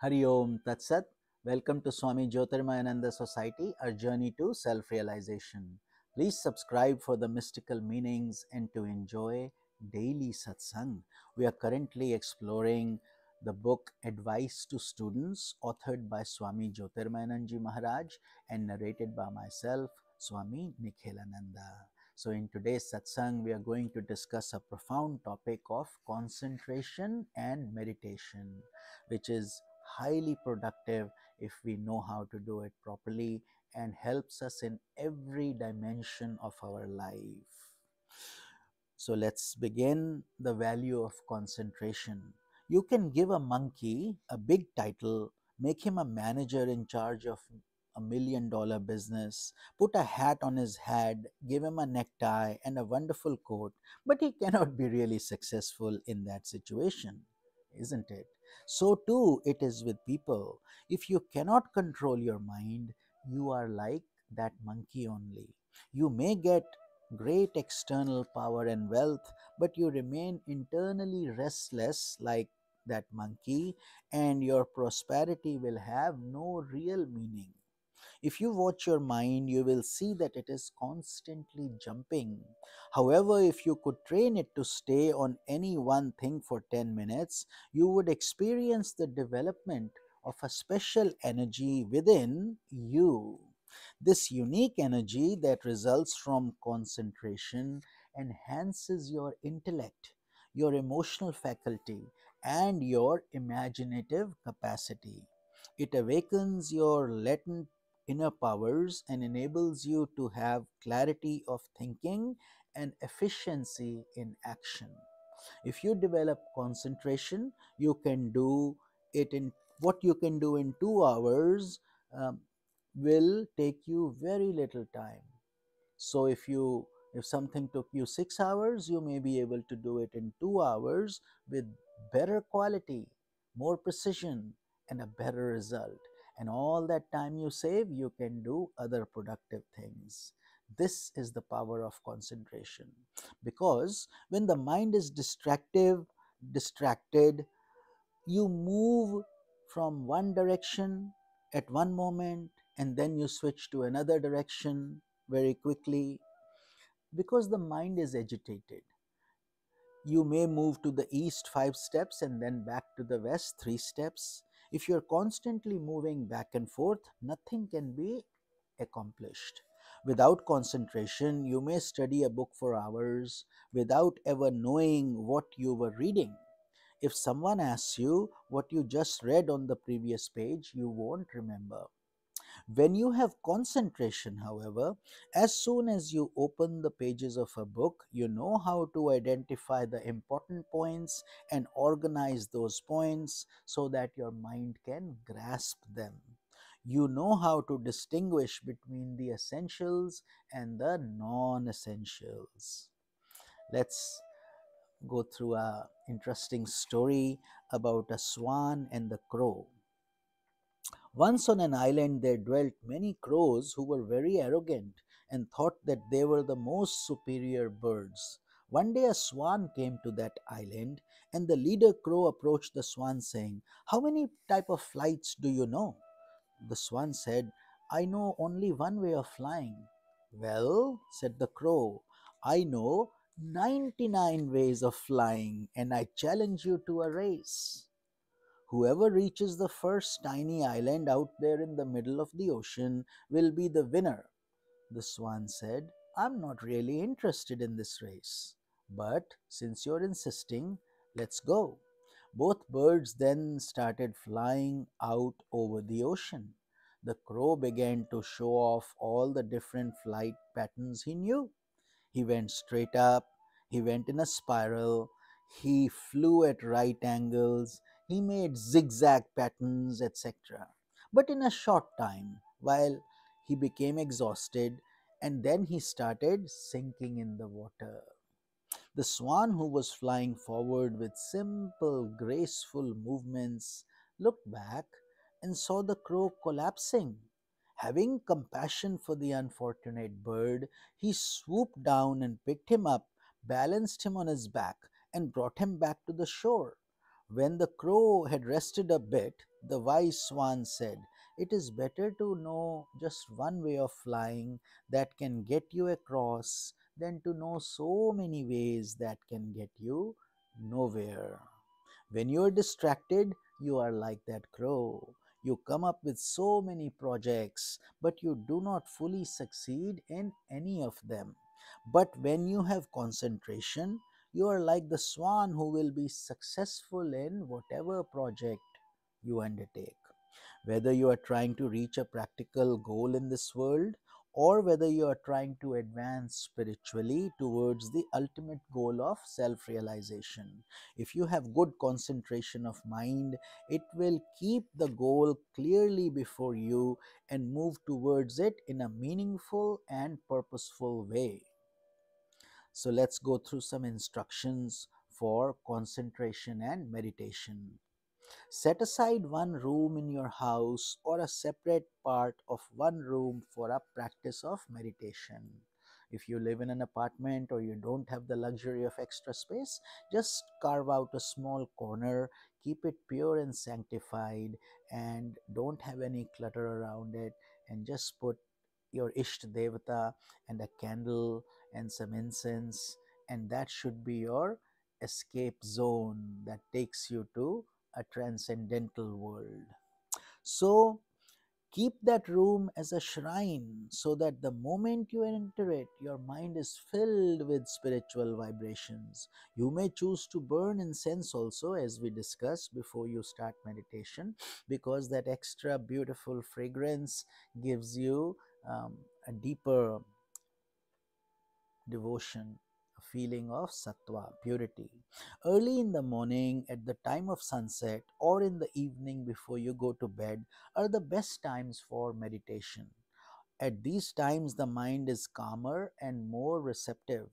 Hari Om Tat Sat. Welcome to Swami Jyotirmayananda Society, our journey to self realization. Please subscribe for the mystical meanings and to enjoy daily satsang. We are currently exploring the book Advice to Students, authored by Swami Jyotirmayananda Maharaj and narrated by myself, Swami Nikhilananda. So, in today's satsang, we are going to discuss a profound topic of concentration and meditation, which is highly productive if we know how to do it properly and helps us in every dimension of our life. So let's begin the value of concentration. You can give a monkey a big title, make him a manager in charge of $1 million business, put a hat on his head, give him a necktie and a wonderful coat, but he cannot be really successful in that situation, isn't it? So too it is with people. If you cannot control your mind, you are like that monkey only. You may get great external power and wealth, but you remain internally restless like that monkey, and your prosperity will have no real meaning. If you watch your mind, you will see that it is constantly jumping. However, if you could train it to stay on any one thing for 10 minutes, you would experience the development of a special energy within you. This unique energy that results from concentration enhances your intellect, your emotional faculty, and your imaginative capacity. It awakens your latent inner powers and enables you to have clarity of thinking and efficiency in action. If you develop concentration, you can do it in what you can do in 2 hours um, will take you very little time. So if something took you 6 hours, you may be able to do it in 2 hours with better quality, more precision, and a better result. And all that time you save, you can do other productive things. This is the power of concentration. Because when the mind is distracted, you move from one direction at one moment and then you switch to another direction very quickly because the mind is agitated. You may move to the east 5 steps and then back to the west 3 steps. If you're constantly moving back and forth, nothing can be accomplished. Without concentration, you may study a book for hours without ever knowing what you were reading. If someone asks you what you just read on the previous page, you won't remember. When you have concentration, however, as soon as you open the pages of a book, you know how to identify the important points and organize those points so that your mind can grasp them. You know how to distinguish between the essentials and the non essentials. Let's go through a interesting story about a swan and the crow. Once on an island there dwelt many crows who were very arrogant and thought that they were the most superior birds. One day a swan came to that island, and the leader crow approached the swan saying, "How many type of flights do you know?" The swan said, "I know only one way of flying." "Well," said the crow, "I know 99 ways of flying, and I challenge you to a race. Whoever reaches the first tiny island out there in the middle of the ocean will be the winner." The swan said, "I'm not really interested in this race, but since you're insisting, let's go." Both birds then started flying out over the ocean. The crow began to show off all the different flight patterns he knew. He went straight up, he went in a spiral, he flew at right angles, he made zigzag patterns, etc. But in a short time, while he became exhausted, and then he started sinking in the water. The swan, who was flying forward with simple, graceful movements, looked back and saw the crow collapsing. Having compassion for the unfortunate bird, he swooped down and picked him up, balanced him on his back, and brought him back to the shore. When the crow had rested a bit, the wise swan said, "It is better to know just one way of flying that can get you across than to know so many ways that can get you nowhere." When you are distracted, you are like that crow. You come up with so many projects, but you do not fully succeed in any of them. But when you have concentration, you are like the swan who will be successful in whatever project you undertake. Whether you are trying to reach a practical goal in this world, or whether you are trying to advance spiritually towards the ultimate goal of self realization, if you have good concentration of mind, it will keep the goal clearly before you and move towards it in a meaningful and purposeful way. So, let's go through some instructions for concentration and meditation. Set aside one room in your house or a separate part of one room for a practice of meditation. If you live in an apartment or you don't have the luxury of extra space, just carve out a small corner, keep it pure and sanctified, and don't have any clutter around it, and just put your Ishta Devata and a candle and some incense, and that should be your escape zone that takes you to a transcendental world. So keep that room as a shrine so that the moment you enter it, your mind is filled with spiritual vibrations. You may choose to burn incense also, as we discussed before you start meditation, because that extra beautiful fragrance gives you a deeper devotion, a feeling of sattva, purity. Early in the morning, at the time of sunset, or in the evening before you go to bed are the best times for meditation. At these times, the mind is calmer and more receptive.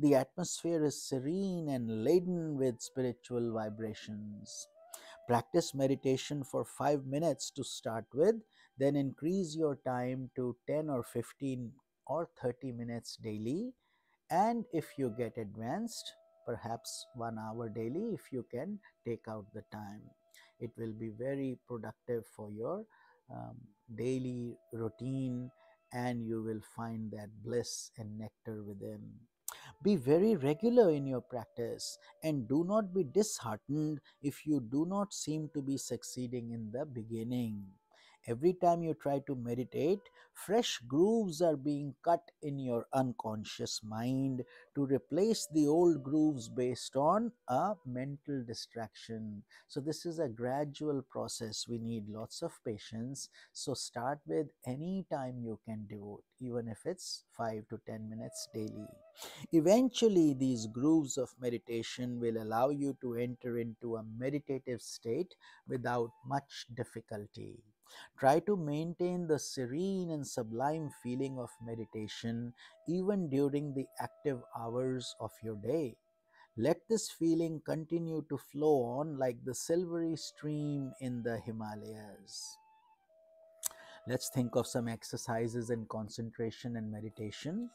The atmosphere is serene and laden with spiritual vibrations. Practice meditation for 5 minutes to start with, then increase your time to 10 or 15 or 30 minutes daily, and if you get advanced, perhaps 1 hour daily if you can take out the time. It will be very productive for your um, daily routine, and you will find that bliss and nectar within. Be very regular in your practice and do not be disheartened if you do not seem to be succeeding in the beginning. Every time you try to meditate, fresh grooves are being cut in your unconscious mind to replace the old grooves based on a mental distraction. So, this is a gradual process. We need lots of patience. So, start with any time you can devote, even if it's 5 to 10 minutes daily. Eventually, these grooves of meditation will allow you to enter into a meditative state without much difficulty. Try to maintain the serene and sublime feeling of meditation even during the active hours of your day. Let this feeling continue to flow on like the silvery stream in the Himalayas. Let's think of some exercises in concentration and meditation.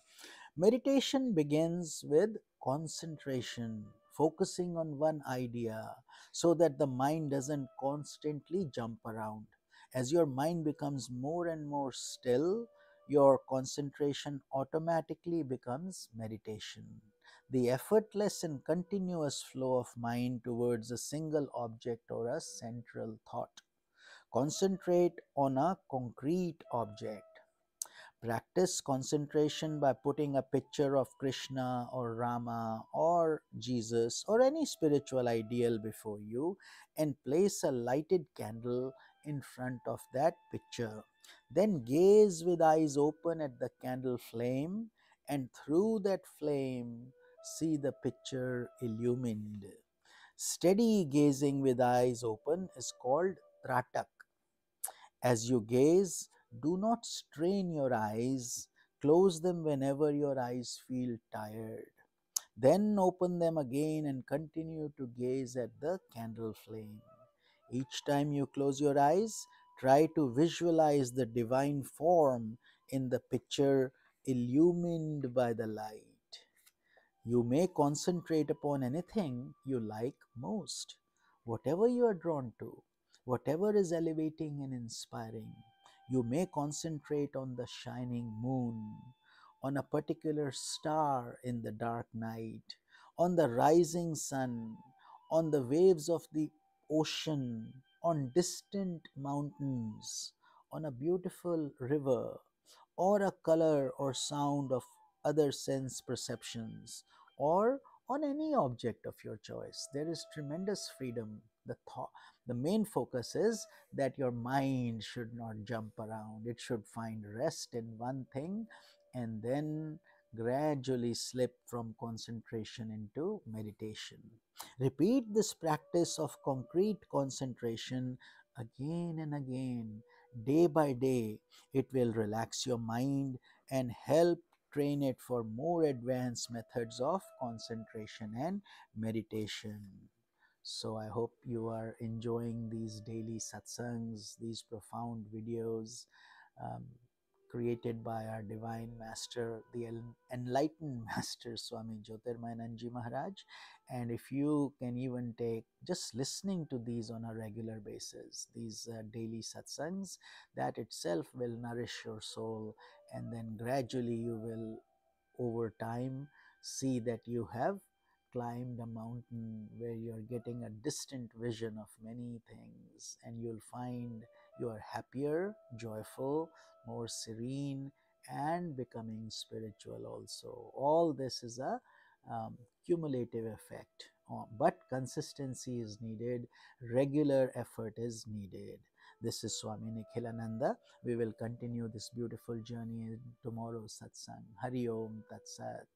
Meditation begins with concentration, focusing on one idea so that the mind doesn't constantly jump around. As your mind becomes more and more still, your concentration automatically becomes meditation. The effortless and continuous flow of mind towards a single object or a central thought. Concentrate on a concrete object. Practice concentration by putting a picture of Krishna or Rama or Jesus or any spiritual ideal before you and place a lighted candle in front of that picture. Then gaze with eyes open at the candle flame, and through that flame see the picture illumined. Steady gazing with eyes open is called tratak. As you gaze, do not strain your eyes. Close them whenever your eyes feel tired. Then open them again and continue to gaze at the candle flame. Each time you close your eyes, try to visualize the divine form in the picture illumined by the light. You may concentrate upon anything you like most. whatever you are drawn to, whatever is elevating and inspiring. You may concentrate on the shining moon, on a particular star in the dark night, on the rising sun, on the waves of the ocean, on distant mountains, on a beautiful river, or a color or sound of other sense perceptions, or on any object of your choice. There is tremendous freedom. The main focus is that your mind should not jump around. It should find rest in one thing and then gradually slip from concentration into meditation. Repeat this practice of concrete concentration again and again, day by day. It will relax your mind and help train it for more advanced methods of concentration and meditation. So I hope you are enjoying these daily satsangs, these profound videos um, created by our divine master, the enlightened master Swami Jyotirmayananda Maharaj. And if you can even take just listening to these on a regular basis, these daily satsangs, that itself will nourish your soul, and then gradually you will over time see that you have climbed a mountain where you're getting a distant vision of many things, and you'll find you are happier, joyful, more serene, and becoming spiritual also. All this is a cumulative effect, but consistency is needed, regular effort is needed. This is Swami Nikhilananda. We will continue this beautiful journey in tomorrow's satsang. Hari Om Tat Sat.